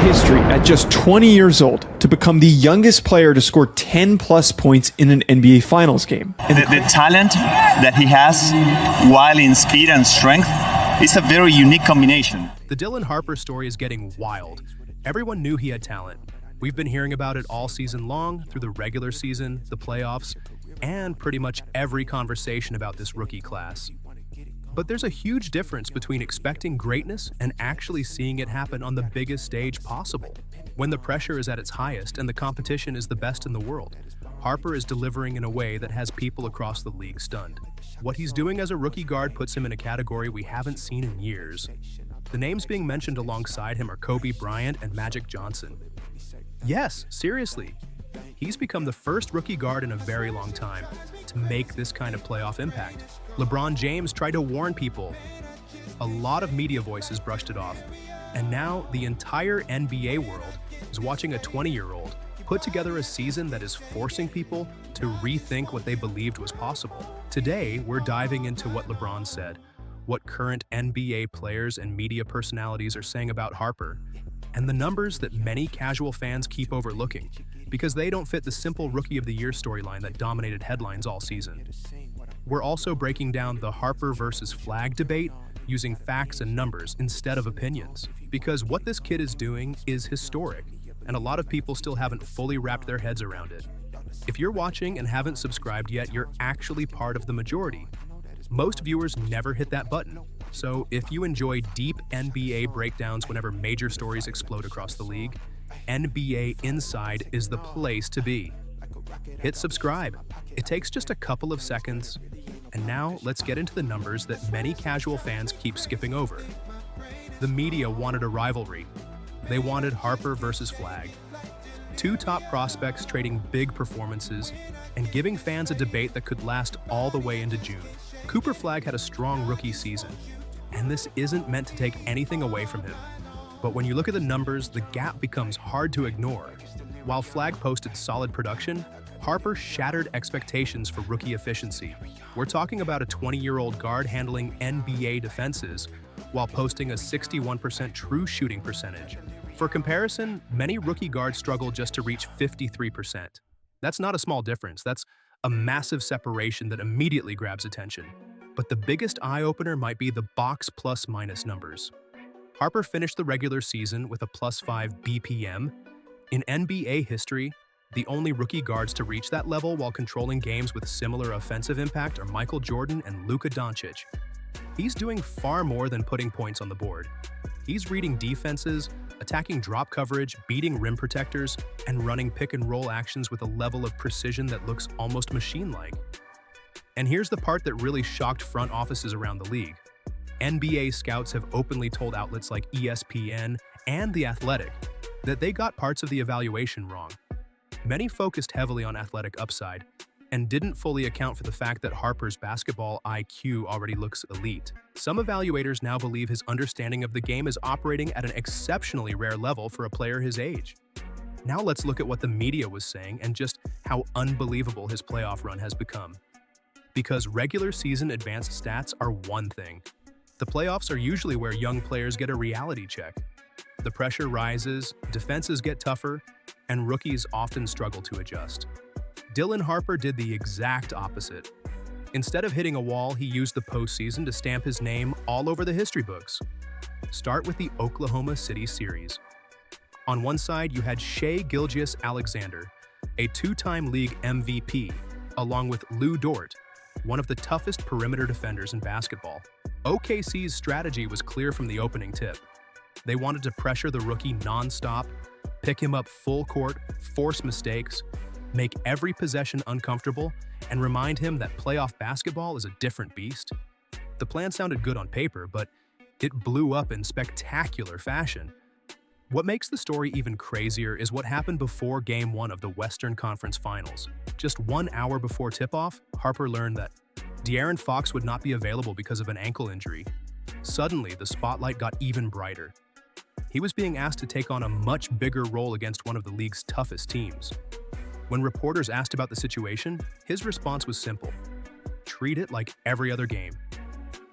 history at just 20 years old to become the youngest player to score 10-plus points in an NBA Finals game. The talent that he has, while in speed and strength, is a very unique combination. The Dylan Harper story is getting wild. Everyone knew he had talent. We've been hearing about it all season long, through the regular season, the playoffs, and pretty much every conversation about this rookie class. But there's a huge difference between expecting greatness and actually seeing it happen on the biggest stage possible. When the pressure is at its highest and the competition is the best in the world, Harper is delivering in a way that has people across the league stunned. What he's doing as a rookie guard puts him in a category we haven't seen in years. The names being mentioned alongside him are Kobe Bryant and Magic Johnson. Yes, seriously. He's become the first rookie guard in a very long time to make this kind of playoff impact. LeBron James tried to warn people. A lot of media voices brushed it off. And now the entire NBA world is watching a 20-year-old put together a season that is forcing people to rethink what they believed was possible. Today, we're diving into what LeBron said, what current NBA players and media personalities are saying about Harper, and the numbers that many casual fans keep overlooking because they don't fit the simple Rookie of the Year storyline that dominated headlines all season. We're also breaking down the Harper versus Flag debate using facts and numbers instead of opinions, because what this kid is doing is historic, and a lot of people still haven't fully wrapped their heads around it. If you're watching and haven't subscribed yet, you're actually part of the majority. Most viewers never hit that button. So if you enjoy deep NBA breakdowns whenever major stories explode across the league, NBA Inside is the place to be. Hit subscribe. It takes just a couple of seconds. And now let's get into the numbers that many casual fans keep skipping over. The media wanted a rivalry. They wanted Harper versus Flag. Two top prospects trading big performances and giving fans a debate that could last all the way into June. Cooper Flag had a strong rookie season, and this isn't meant to take anything away from him. But when you look at the numbers, the gap becomes hard to ignore. While Flag posted solid production, Harper shattered expectations for rookie efficiency. We're talking about a 20-year-old guard handling NBA defenses while posting a 61% true shooting percentage. For comparison, many rookie guards struggle just to reach 53%. That's not a small difference. That's a massive separation that immediately grabs attention. But the biggest eye-opener might be the box plus-minus numbers. Harper finished the regular season with a +5 BPM. In NBA history, the only rookie guards to reach that level while controlling games with similar offensive impact are Michael Jordan and Luka Doncic. He's doing far more than putting points on the board. He's reading defenses, attacking drop coverage, beating rim protectors, and running pick-and-roll actions with a level of precision that looks almost machine-like. And here's the part that really shocked front offices around the league. NBA scouts have openly told outlets like ESPN and The Athletic that they got parts of the evaluation wrong. Many focused heavily on athletic upside and didn't fully account for the fact that Harper's basketball IQ already looks elite. Some evaluators now believe his understanding of the game is operating at an exceptionally rare level for a player his age. Now let's look at what the media was saying and just how unbelievable his playoff run has become. Because regular season advanced stats are one thing. The playoffs are usually where young players get a reality check. The pressure rises, defenses get tougher, and rookies often struggle to adjust. Dylan Harper did the exact opposite. Instead of hitting a wall, he used the postseason to stamp his name all over the history books. Start with the Oklahoma City series. On one side, you had Shai Gilgeous-Alexander, a two-time league MVP, along with Lou Dort, one of the toughest perimeter defenders in basketball. OKC's strategy was clear from the opening tip. They wanted to pressure the rookie non-stop, pick him up full court, force mistakes, make every possession uncomfortable, and remind him that playoff basketball is a different beast. The plan sounded good on paper, but it blew up in spectacular fashion. What makes the story even crazier is what happened before Game 1 of the Western Conference Finals. Just 1 hour before tip-off, Harper learned that De'Aaron Fox would not be available because of an ankle injury. Suddenly, the spotlight got even brighter. He was being asked to take on a much bigger role against one of the league's toughest teams. When reporters asked about the situation, his response was simple: treat it like every other game.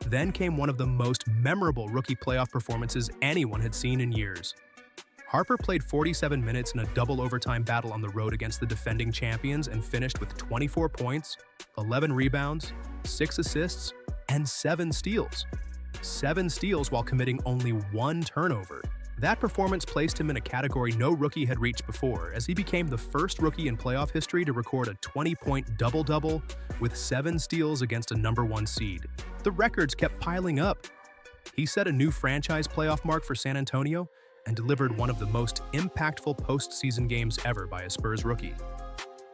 Then came one of the most memorable rookie playoff performances anyone had seen in years. Harper played 47 minutes in a double overtime battle on the road against the defending champions and finished with 24 points, 11 rebounds, 6 assists, and 7 steals. 7 steals while committing only 1 turnover. That performance placed him in a category no rookie had reached before, as he became the first rookie in playoff history to record a 20-point double-double with 7 steals against a #1 seed. The records kept piling up. He set a new franchise playoff mark for San Antonio and delivered one of the most impactful postseason games ever by a Spurs rookie.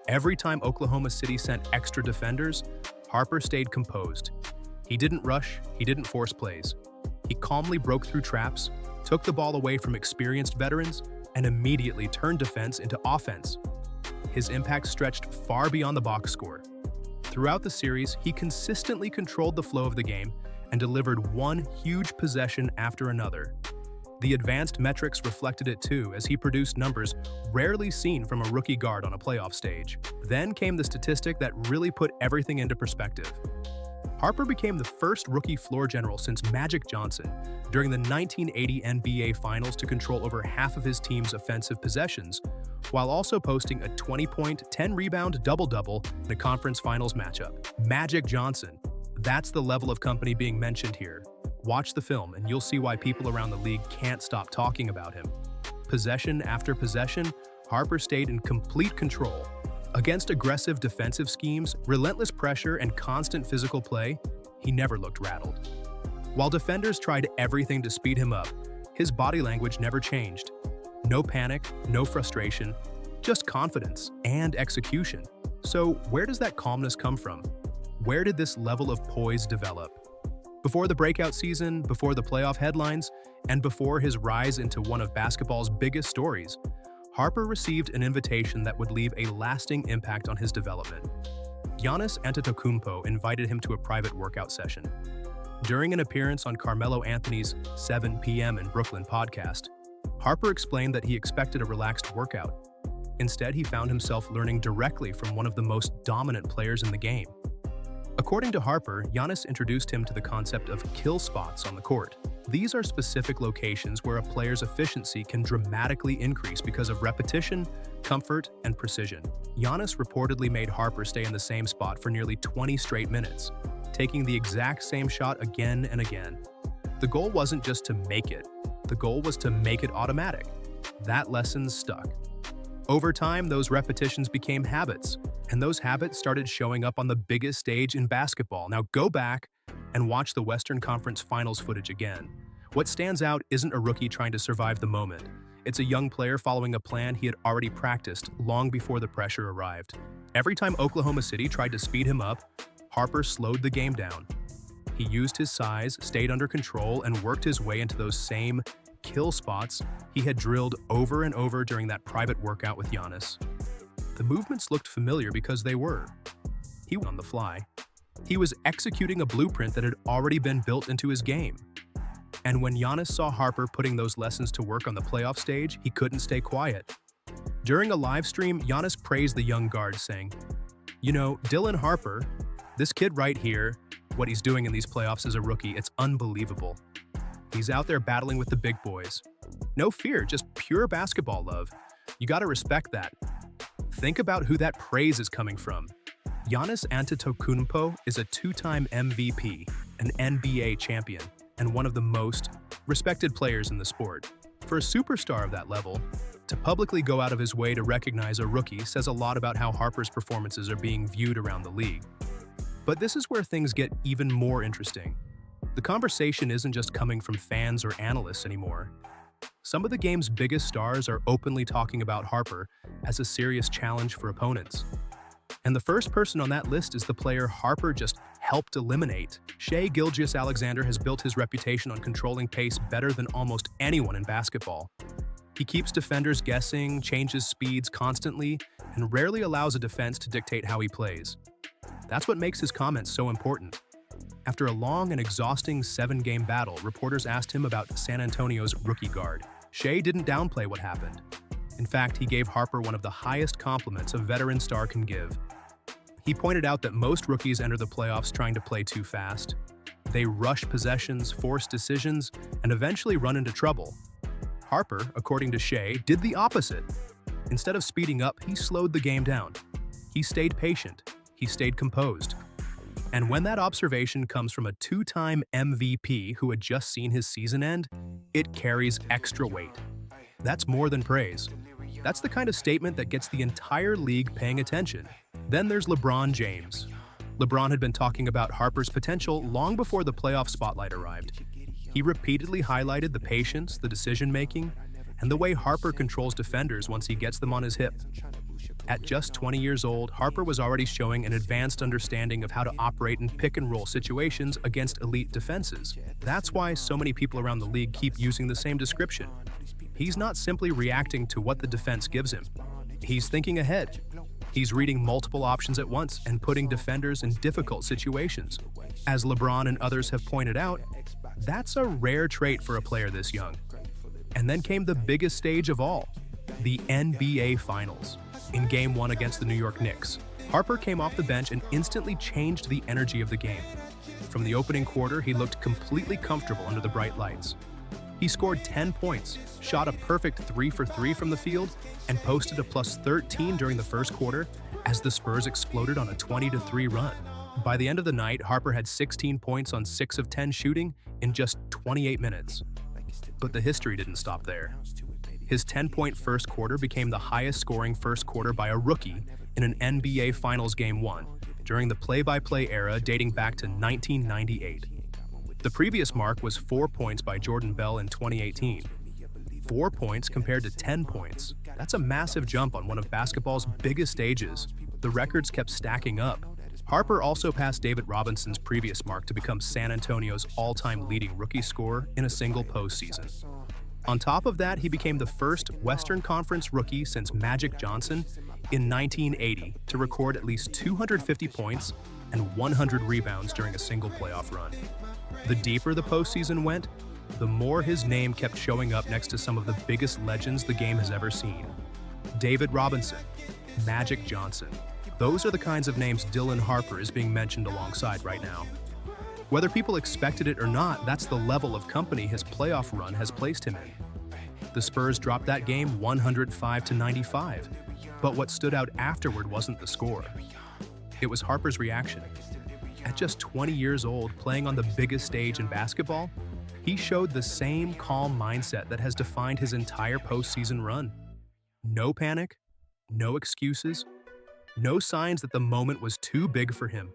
Every time Oklahoma City sent extra defenders, Harper stayed composed. He didn't rush, he didn't force plays. He calmly broke through traps, took the ball away from experienced veterans, and immediately turned defense into offense. His impact stretched far beyond the box score. Throughout the series, he consistently controlled the flow of the game and delivered one huge possession after another. The advanced metrics reflected it too, as he produced numbers rarely seen from a rookie guard on a playoff stage. Then came the statistic that really put everything into perspective. Harper became the first rookie floor general since Magic Johnson during the 1980 NBA Finals to control over half of his team's offensive possessions, while also posting a 20-point, 10-rebound double-double in a conference finals matchup. Magic Johnson. That's the level of company being mentioned here. Watch the film and you'll see why people around the league can't stop talking about him. Possession after possession, Harper stayed in complete control. Against aggressive defensive schemes, relentless pressure, and constant physical play, he never looked rattled. While defenders tried everything to speed him up, his body language never changed. No panic, no frustration, just confidence and execution. So where does that calmness come from? Where did this level of poise develop? Before the breakout season, before the playoff headlines, and before his rise into one of basketball's biggest stories, Harper received an invitation that would leave a lasting impact on his development. Giannis Antetokounmpo invited him to a private workout session. During an appearance on Carmelo Anthony's 7 p.m. in Brooklyn podcast, Harper explained that he expected a relaxed workout. Instead, he found himself learning directly from one of the most dominant players in the game. According to Harper, Giannis introduced him to the concept of kill spots on the court. These are specific locations where a player's efficiency can dramatically increase because of repetition, comfort, and precision. Giannis reportedly made Harper stay in the same spot for nearly 20 straight minutes, taking the exact same shot again and again. The goal wasn't just to make it. The goal was to make it automatic. That lesson stuck. Over time, those repetitions became habits, and those habits started showing up on the biggest stage in basketball. Now go back and watch the Western Conference Finals footage again. What stands out isn't a rookie trying to survive the moment. It's a young player following a plan he had already practiced long before the pressure arrived. Every time Oklahoma City tried to speed him up, Harper slowed the game down. He used his size, stayed under control, and worked his way into those same kill spots he had drilled over and over during that private workout with Giannis. The movements looked familiar because they were. He went on the fly. He was executing a blueprint that had already been built into his game. And when Giannis saw Harper putting those lessons to work on the playoff stage, he couldn't stay quiet. During a live stream, Giannis praised the young guard, saying, "You know, Dylan Harper, this kid right here, what he's doing in these playoffs as a rookie, it's unbelievable. He's out there battling with the big boys. No fear, just pure basketball love. You gotta respect that." Think about who that praise is coming from. Giannis Antetokounmpo is a 2-time MVP, an NBA champion, and one of the most respected players in the sport. For a superstar of that level, to publicly go out of his way to recognize a rookie says a lot about how Harper's performances are being viewed around the league. But this is where things get even more interesting. The conversation isn't just coming from fans or analysts anymore. Some of the game's biggest stars are openly talking about Harper as a serious challenge for opponents. And the first person on that list is the player Harper just helped eliminate. Shai Gilgeous-Alexander has built his reputation on controlling pace better than almost anyone in basketball. He keeps defenders guessing, changes speeds constantly, and rarely allows a defense to dictate how he plays. That's what makes his comments so important. After a long and exhausting 7-game battle, reporters asked him about San Antonio's rookie guard. Shai didn't downplay what happened. In fact, he gave Harper one of the highest compliments a veteran star can give. He pointed out that most rookies enter the playoffs trying to play too fast. They rush possessions, force decisions, and eventually run into trouble. Harper, according to Shea, did the opposite. Instead of speeding up, he slowed the game down. He stayed patient. He stayed composed. And when that observation comes from a two-time MVP who had just seen his season end, it carries extra weight. That's more than praise. That's the kind of statement that gets the entire league paying attention. Then there's LeBron James. LeBron had been talking about Harper's potential long before the playoff spotlight arrived. He repeatedly highlighted the patience, the decision-making, and the way Harper controls defenders once he gets them on his hip. At just 20 years old, Harper was already showing an advanced understanding of how to operate in pick-and-roll situations against elite defenses. That's why so many people around the league keep using the same description. He's not simply reacting to what the defense gives him. He's thinking ahead. He's reading multiple options at once and putting defenders in difficult situations. As LeBron and others have pointed out, that's a rare trait for a player this young. And then came the biggest stage of all, the NBA Finals. In Game 1 against the New York Knicks, Harper came off the bench and instantly changed the energy of the game. From the opening quarter, he looked completely comfortable under the bright lights. He scored 10 points, shot a perfect 3 for 3 from the field, and posted a plus 13 during the first quarter as the Spurs exploded on a 20-3 run. By the end of the night, Harper had 16 points on 6 of 10 shooting in just 28 minutes. But the history didn't stop there. His 10-point first quarter became the highest-scoring first quarter by a rookie in an NBA Finals Game 1 during the play-by-play era dating back to 1998. The previous mark was 4 points by Jordan Bell in 2018. 4 points compared to 10 points. That's a massive jump on one of basketball's biggest stages. The records kept stacking up. Harper also passed David Robinson's previous mark to become San Antonio's all-time leading rookie scorer in a single postseason. On top of that, he became the first Western Conference rookie since Magic Johnson in 1980 to record at least 250 points and 100 rebounds during a single playoff run. The deeper the postseason went, the more his name kept showing up next to some of the biggest legends the game has ever seen. David Robinson, Magic Johnson. Those are the kinds of names Dylan Harper is being mentioned alongside right now. Whether people expected it or not, that's the level of company his playoff run has placed him in. The Spurs dropped that game 105-95, but what stood out afterward wasn't the score. It was Harper's reaction. At just 20 years old, playing on the biggest stage in basketball, he showed the same calm mindset that has defined his entire postseason run. No panic, no excuses, no signs that the moment was too big for him.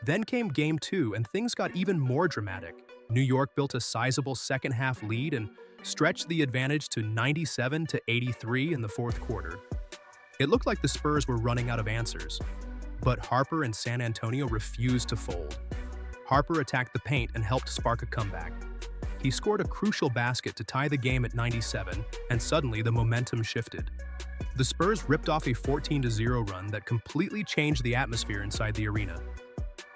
Then came Game 2, and things got even more dramatic. New York built a sizable second-half lead and stretched the advantage to 97-83 in the fourth quarter. It looked like the Spurs were running out of answers, but Harper and San Antonio refused to fold. Harper attacked the paint and helped spark a comeback. He scored a crucial basket to tie the game at 97, and suddenly the momentum shifted. The Spurs ripped off a 14-0 run that completely changed the atmosphere inside the arena.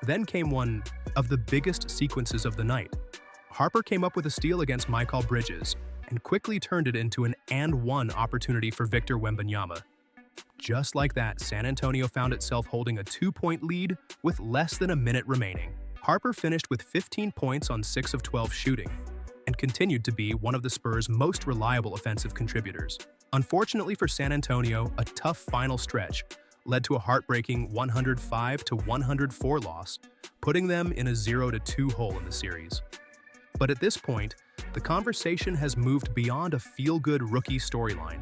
Then came one of the biggest sequences of the night. Harper came up with a steal against Mikal Bridges and quickly turned it into an and-one opportunity for Victor Wembanyama. Just like that, San Antonio found itself holding a 2-point lead with less than a minute remaining. Harper finished with 15 points on 6 of 12 shooting and continued to be one of the Spurs' most reliable offensive contributors. Unfortunately for San Antonio, a tough final stretch led to a heartbreaking 105-104 loss, putting them in a 0-2 hole in the series. But at this point, the conversation has moved beyond a feel-good rookie storyline.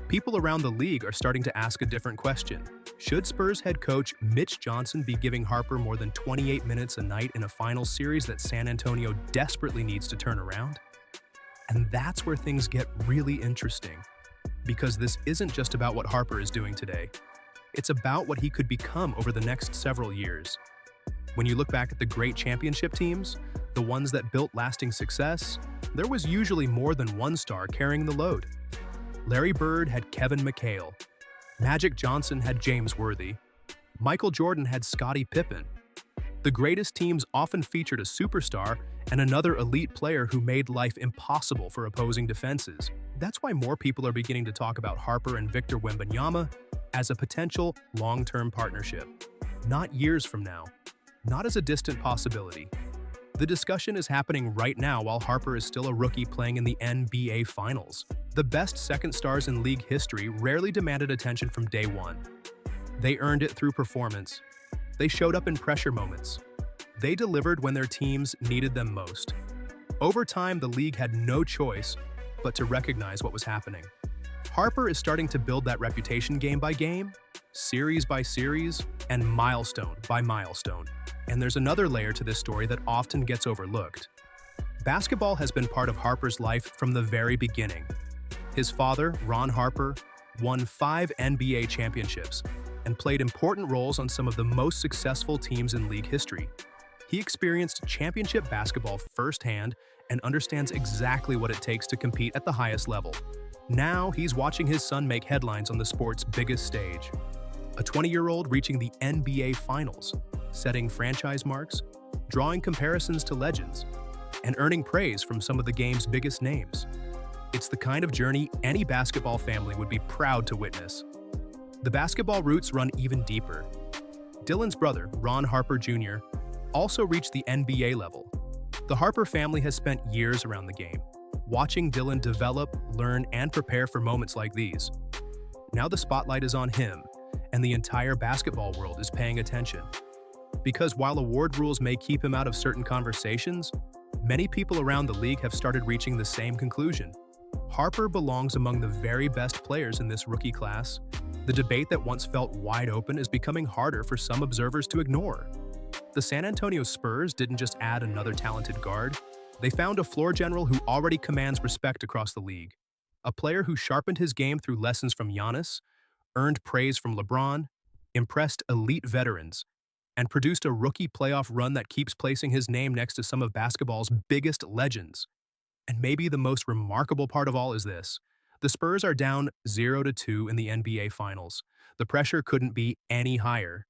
People around the league are starting to ask a different question. Should Spurs head coach Mitch Johnson be giving Harper more than 28 minutes a night in a finals series that San Antonio desperately needs to turn around? And that's where things get really interesting, because this isn't just about what Harper is doing today. It's about what he could become over the next several years. When you look back at the great championship teams, the ones that built lasting success, there was usually more than one star carrying the load. Larry Bird had Kevin McHale. Magic Johnson had James Worthy. Michael Jordan had Scottie Pippen. The greatest teams often featured a superstar and another elite player who made life impossible for opposing defenses. That's why more people are beginning to talk about Harper and Victor Wembanyama as a potential long-term partnership. Not years from now, not as a distant possibility, The discussion is happening right now while Harper is still a rookie playing in the NBA Finals. The best second stars in league history rarely demanded attention from day one. They earned it through performance. They showed up in pressure moments. They delivered when their teams needed them most. Over time, the league had no choice but to recognize what was happening. Harper is starting to build that reputation game by game, series by series, and milestone by milestone. And there's another layer to this story that often gets overlooked. Basketball has been part of Harper's life from the very beginning. His father, Ron Harper, won 5 NBA championships and played important roles on some of the most successful teams in league history. He experienced championship basketball firsthand and understands exactly what it takes to compete at the highest level. Now he's watching his son make headlines on the sport's biggest stage. A 20-year-old reaching the NBA Finals, setting franchise marks, drawing comparisons to legends, and earning praise from some of the game's biggest names. It's the kind of journey any basketball family would be proud to witness. The basketball roots run even deeper. Dylan's brother, Ron Harper Jr., also reached the NBA level. The Harper family has spent years around the game, watching Dylan develop, learn, and prepare for moments like these. Now the spotlight is on him, and the entire basketball world is paying attention. Because while award rules may keep him out of certain conversations, many people around the league have started reaching the same conclusion. Harper belongs among the very best players in this rookie class. The debate that once felt wide open is becoming harder for some observers to ignore. The San Antonio Spurs didn't just add another talented guard, they found a floor general who already commands respect across the league. A player who sharpened his game through lessons from Giannis, earned praise from LeBron, impressed elite veterans, and produced a rookie playoff run that keeps placing his name next to some of basketball's biggest legends. And maybe the most remarkable part of all is this. The Spurs are down 0-2 in the NBA Finals. The pressure couldn't be any higher.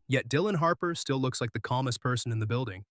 Yet Dylan Harper still looks like the calmest person in the building.